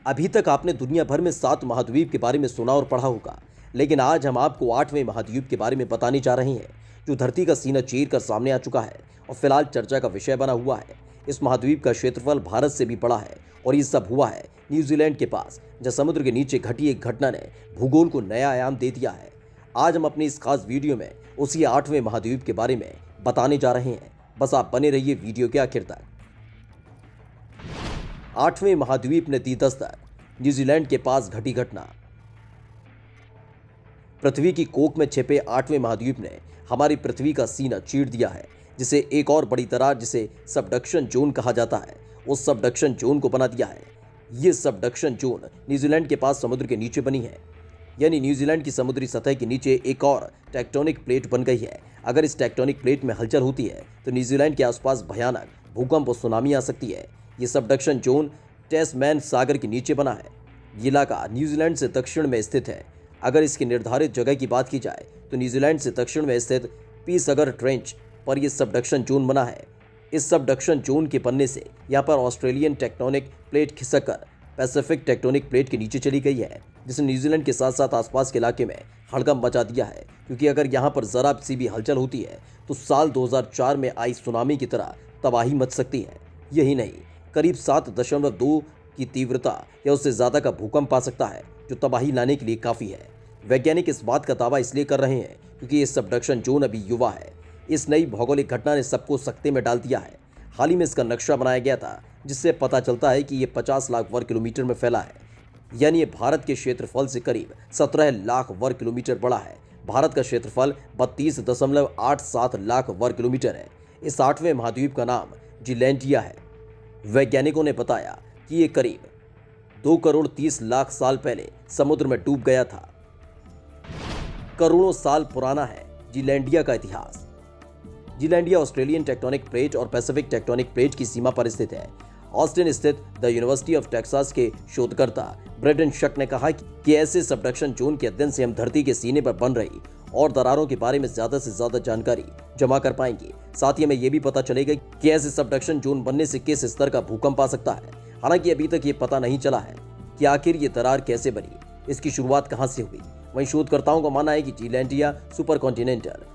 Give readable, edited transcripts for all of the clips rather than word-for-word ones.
अभी तक आपने दुनिया भर में 7 महाद्वीप के बारे में सुना और पढ़ा होगा, लेकिन आज हम आपको 8वें महाद्वीप के बारे में बताने जा रहे हैं, जो धरती का सीना चीर कर सामने आ चुका है और फिलहाल चर्चा का विषय बना हुआ है। इस महाद्वीप का क्षेत्रफल भारत से भी बड़ा है और ये सब हुआ है न्यूजीलैंड के पास, जहाँ समुद्र के नीचे घटी एक घटना ने भूगोल को नया आयाम दे दिया है। आज हम अपनी इस खास वीडियो में उसी 8वें महाद्वीप के बारे में बताने जा रहे हैं। बस आप बने रहिए वीडियो के आखिर तक। 8वें महाद्वीप ने दी दस्तक, न्यूजीलैंड के पास घटी घटना। पृथ्वी की कोख में छिपे 8वें महाद्वीप ने हमारी पृथ्वी का सीना चीर दिया है, जिसे एक और बड़ी दरार, जिसे सबडक्शन जोन कहा जाता है, उस सबडक्शन जोन को बना दिया है। ये सबडक्शन जोन न्यूजीलैंड के पास समुद्र के नीचे बनी है, यानी न्यूजीलैंड की समुद्री सतह के नीचे एक और टेक्टोनिक प्लेट बन गई है। अगर इस टेक्टोनिक प्लेट में हलचल होती है तो न्यूजीलैंड के आसपास भयानक भूकंप और सुनामी आ सकती है। ये सबडक्शन जोन टैस्मैन सागर के नीचे बना है। ये इलाका न्यूजीलैंड से दक्षिण में स्थित है। अगर इसकी निर्धारित जगह की बात की जाए तो न्यूजीलैंड से दक्षिण में स्थित पीसगर ट्रेंच पर यह सबडक्शन जोन बना है। इस सबडक्शन जोन के बनने से यहाँ पर ऑस्ट्रेलियन टेक्टोनिक प्लेट खिसक कर पैसिफिक टेक्टोनिक प्लेट के नीचे चली गई है, जिसने न्यूजीलैंड के साथ साथ आसपास के इलाके में हड़कंप मचा दिया है। क्योंकि अगर यहाँ पर जरा सी भी हलचल होती है तो साल 2004 में आई सुनामी की तरह तबाही मच सकती है। यही नहीं, करीब 7.2 की तीव्रता या उससे ज़्यादा का भूकंप आ सकता है, जो तबाही लाने के लिए काफ़ी है। वैज्ञानिक इस बात का दावा इसलिए कर रहे हैं क्योंकि ये सबडक्शन जोन अभी युवा है। इस नई भौगोलिक घटना ने सबको सकते में डाल दिया है। हाल ही में इसका नक्शा बनाया गया था, जिससे पता चलता है कि ये 50 लाख वर्ग किलोमीटर में फैला है, यानी ये भारत के क्षेत्रफल से करीब 17 लाख वर्ग किलोमीटर बड़ा है। भारत का क्षेत्रफल 32.87 लाख वर्ग किलोमीटर है। इस 8वें महाद्वीप का नाम जीलैंडिया है। वैज्ञानिकों ने बताया कि ये करीब 2 करोड़ 30 लाख साल पहले समुद्र में डूब गया था। करोड़ों साल पुराना है जीलैंडिया का इतिहास। जीलैंडिया ऑस्ट्रेलियन टेक्टोनिक प्लेट और पैसिफिक टेक्टोनिक प्लेट की सीमा पर स्थित है। ऑस्टिन स्थित द यूनिवर्सिटी ऑफ टेक्सास के शोधकर्ता ब्रेडन शक ने कहा कि ऐसे सबडक्शन जोन के अध्ययन से हम धरती के सीने पर बन रही और दरारों के बारे में ज्यादा से ज्यादा जानकारी जमा कर पाएंगे। साथ ही हमें यह भी पता चलेगा कि ऐसे सबडक्शन जोन बनने से किस स्तर का भूकंप आ सकता है। हालांकि अभी तक ये पता नहीं चला है कि आखिर ये दरार कैसे बनी, इसकी शुरुआत कहां से हुई। वहीं शोधकर्ताओं का मानना है कि Zealandia super continental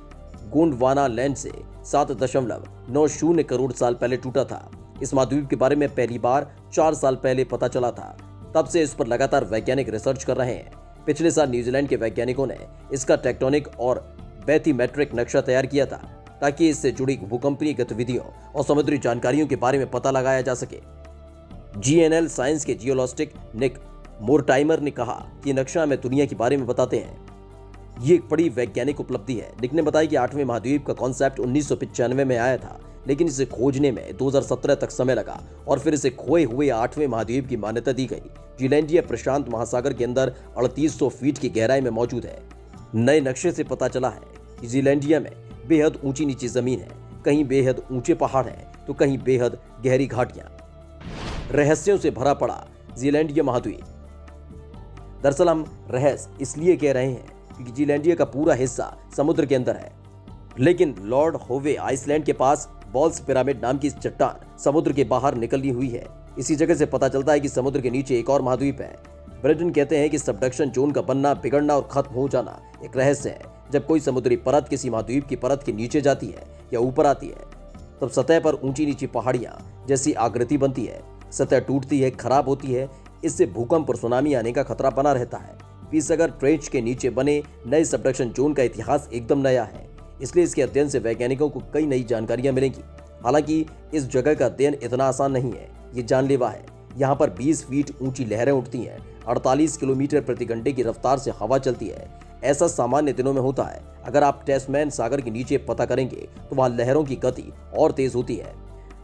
Gondwana land से 7.90 करोड़ साल पहले टूटा था। इस महाद्वीप के बारे में पहली बार 4 साल पहले पता चला था। तब से इस पर लगातार वैज्ञानिक रिसर्च कर रहे हैं। पिछले साल न्यूजीलैंड के वैज्ञानिकों ने इसका टेक्टोनिक और बैथीमेट्रिक नक्शा तैयार किया था, ताकि इससे जुड़ी भूकंपीय गतिविधियों और समुद्री जानकारियों के बारे में पता लगाया जा सके। जीएनएल साइंस के जियोलॉजिस्ट निक मोरटाइमर ने कहा कि नक्शा हमें दुनिया के बारे में बताते हैं। ये एक बड़ी वैज्ञानिक उपलब्धि है। निक ने बताया कि 8वें महाद्वीप का कॉन्सेप्ट 1995 में आया था, लेकिन इसे खोजने में 2017 तक समय लगा और फिर इसे खोए हुए 8वें महाद्वीप की मान्यता दी गई। जीलैंडिया प्रशांत महासागर के अंदर 3800 फीट की गहराई में मौजूद है। नए नक्शे से पता चला है कि जीलैंडिया में बेहद ऊंची नीची जमीन है, कहीं बेहद ऊंचे पहाड़ हैं तो कहीं बेहद गहरी घाटियां। रहस्यों से भरा पड़ा जीलैंडिया महाद्वीप। दरअसल हम रहस्य इसलिए कह रहे हैं क्योंकि जीलैंडिया का पूरा हिस्सा समुद्र के अंदर है, लेकिन लॉर्ड होवे आइसलैंड के पास बॉल्स पिरामिड नाम की चट्टान समुद्र के बाहर निकली हुई है। इसी जगह से पता चलता है कि समुद्र के नीचे एक और महाद्वीप है। ब्रेडन कहते हैं कि सबडक्शन जोन का बनना, बिगड़ना और खत्म हो जाना एक रहस्य है। जब कोई समुद्री परत किसी महाद्वीप की परत के नीचे जाती है या ऊपर आती है, तब सतह पर ऊंची नीची पहाड़ियां जैसी आकृति बनती है, सतह टूटती है, खराब होती है। इससे भूकंप और सुनामी आने का खतरा बना रहता है। पीसगर ट्रेंच के नीचे बने नए सबडक्शन जोन का इतिहास एकदम नया है, इसलिए इसके अध्ययन से वैज्ञानिकों को कई नई जानकारियां मिलेंगी। हालांकि इस जगह का अध्ययन इतना आसान नहीं है, ये जानलेवा है। यहाँ पर 20 फीट ऊंची लहरें उठती हैं, 48 किलोमीटर प्रति घंटे की रफ्तार से हवा चलती है। ऐसा सामान्य दिनों में होता है। अगर आप टैस्मैन सागर के नीचे पता करेंगे तो वहाँ लहरों की गति और तेज होती है।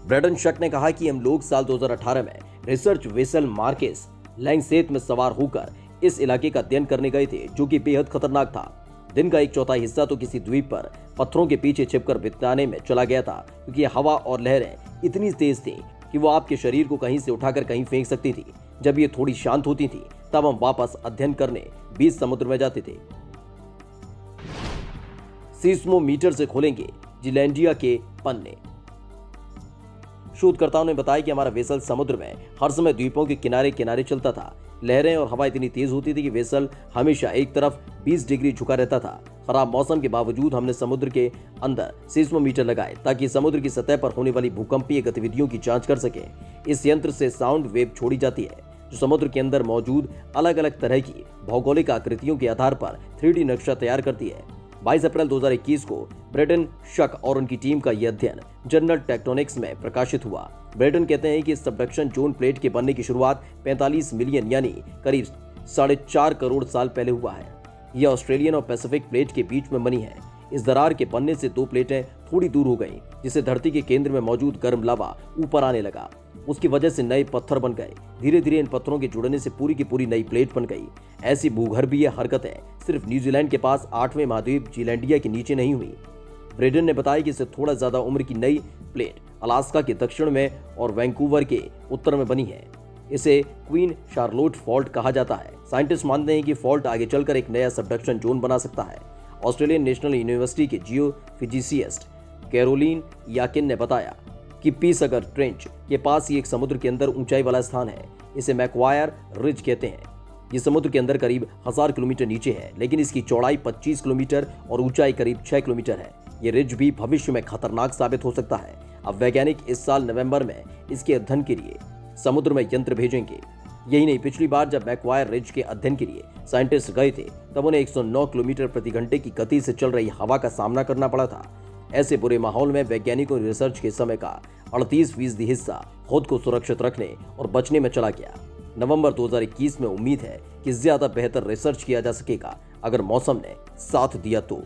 ब्रेडन शक ने कहा कि हम लोग साल 2018 में रिसर्च वेसल मार्केस लैंगसेट में सवार होकर इस इलाके का अध्ययन करने गए थे, जो कि बेहद खतरनाक था। दिन का 1/4 हिस्सा तो किसी द्वीप पर पत्थरों के पीछे छिपकर बिताने में चला गया था, क्योंकि हवा और लहरें इतनी तेज थी कि वो आपके शरीर को कहीं से उठाकर कहीं फेंक सकती थी। जब ये थोड़ी शांत होती थी तब हम वापस अध्ययन करने बीच समुद्र में जाते थे। सीस्मोमीटर से खोलेंगे जीलैंडिया के पन्ने। शोधकर्ताओं ने बताया कि हमारा वेसल समुद्र में हर समय द्वीपों के किनारे किनारे चलता था। लहरें और हवा इतनी तेज होती थी कि वेसल हमेशा एक तरफ 20 डिग्री झुका रहता था। खराब मौसम के बावजूद हमने समुद्र के अंदर सीस्मोमीटर लगाए ताकि समुद्र की सतह पर होने वाली भूकंपीय गतिविधियों की जांच कर सके। इस यंत्र से साउंड वेव छोड़ी जाती है जो समुद्र के अंदर मौजूद अलग अलग तरह की भौगोलिक आकृतियों के आधार पर 3D नक्शा तैयार करती है। 22 अप्रैल 2021 को ब्रेडन शक और उनकी टीम का यह अध्ययन जर्नल टेक्टोनिक्स में प्रकाशित हुआ। ब्रेडन कहते हैं कि सबडक्शन जोन प्लेट के बनने की शुरुआत 45 मिलियन यानी करीब 4.5 करोड़ साल पहले हुआ है। यह ऑस्ट्रेलियन और पैसिफिक प्लेट के बीच में बनी है। इस दरार के बनने से दो प्लेटें थोड़ी दूर हो गईं, जिससे धरती के केंद्र में मौजूद गर्म लावा ऊपर आने लगा। उसकी वजह से नए पत्थर बन गए। धीरे धीरे इन पत्थरों के जुड़ने से पूरी की पूरी नई प्लेट बन गई। ऐसी भूगर्भीय हरकतें सिर्फ न्यूजीलैंड के पास 8वें महाद्वीप जीलैंडिया के नीचे नहीं हुई। ब्रेडन ने बताया कि इससे थोड़ा ज्यादा उम्र की नई प्लेट अलास्का के दक्षिण में और वैंकूवर के उत्तर में बनी है। इसे क्वीन शार्लोट फॉल्ट कहा जाता है। साइंटिस्ट मानते हैं कि फॉल्ट आगे चलकर एक नया सबडक्शन जोन बना सकता है। ऑस्ट्रेलियन नेशनल यूनिवर्सिटी के जियोफिजिसिस्ट कैरोलिन याकिन ने बताया कि पीसगर ट्रेंच के पास ही एक समुद्र के अंदर ऊंचाई वाला स्थान है। इसे मैक्वायर रिज कहते हैं। ये समुद्र के अंदर करीब 1000 किलोमीटर नीचे है, लेकिन इसकी चौड़ाई 25 किलोमीटर और ऊंचाई करीब 6 किलोमीटर है। ये रिज भी भविष्य में खतरनाक साबित हो सकता है। अब वैज्ञानिक इस साल नवंबर में इसके अध्ययन के लिए समुद्र में यंत्र भेजेंगे। यही नहीं, पिछली बार जब मैक्वायर रिज के अध्ययन के लिए साइंटिस्ट गए थे तब उन्हें 109 किलोमीटर प्रति घंटे की गति से चल रही हवा का सामना करना पड़ा था। ऐसे बुरे माहौल में वैज्ञानिकों ने रिसर्च के समय का 38% हिस्सा खुद को सुरक्षित रखने और बचने में चला गया। नवंबर 2021 में उम्मीद है कि ज्यादा बेहतर रिसर्च किया जा सकेगा अगर मौसम ने साथ दिया तो।